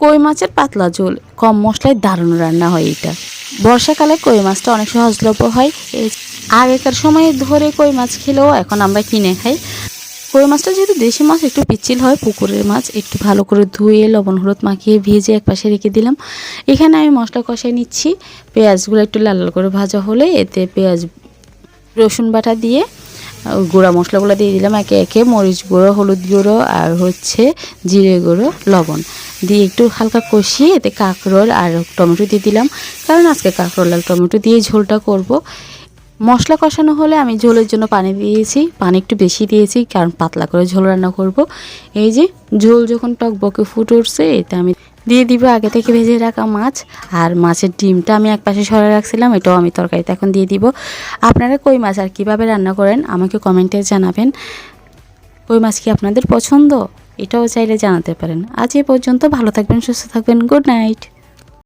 কই মাছের পাতলা ঝোল, কম মশলায় দারুণ রান্না হয় এটা। বর্ষাকালে কই মাছটা অনেক সহজলভ্য হয়। আগেকার সময়ে ধরে কই মাছ খেলেও এখন আমরা কিনে খাই। কই মাছটা যেহেতু দেশি মাছ, একটু পিচ্ছিল হয়, পুকুরের মাছ, একটু ভালো করে ধুয়ে লবণ হলুদ মাখিয়ে ভেজে একপাশে রেখে দিলাম। এখানে আমি মশলা কষাই নিচ্ছি। পেঁয়াজগুলো একটু লাল লাল করে ভাজা হলে এতে পেঁয়াজ রসুন বাটা দিয়ে গুঁড়া মশলাগুলো দিয়ে দিলাম একে একে, মরিচ গুঁড়ো, হলুদ গুঁড়ো আর জিরে গুঁড়ো, লবণ দিয়ে একটু হালকা কষিয়ে এতে কাঁকরোল আর টমেটো দিয়ে দিলাম, কারণ আজকে কাঁকরোল আর টমেটো দিয়ে ঝোলটা করব। মশলা কষানো হলে আমি ঝোলের জন্য পানি দিয়েছি, পানি একটু বেশি দিয়েছি কারণ পাতলা করে ঝোল রান্না করব। এই যে ঝোল যখন টকবকে ফুটে উঠছে, এতে আমি দিয়ে দিব আগে থেকে ভেজে রাখা মাছ, আর মাছের ডিমটা আমি একপাশে সরে রাখছিলাম, এটাও আমি তরকারিতে এখন দিয়ে দিব। আপনারা কই মাছ আর কীভাবে রান্না করেন আমাকে কমেন্টে জানাবেন। কই মাছ কি আপনাদের পছন্দ? এটাও চাইলে জানাতে পারেন। আজ এ পর্যন্ত, ভালো থাকবেন, সুস্থ থাকবেন, গুড নাইট।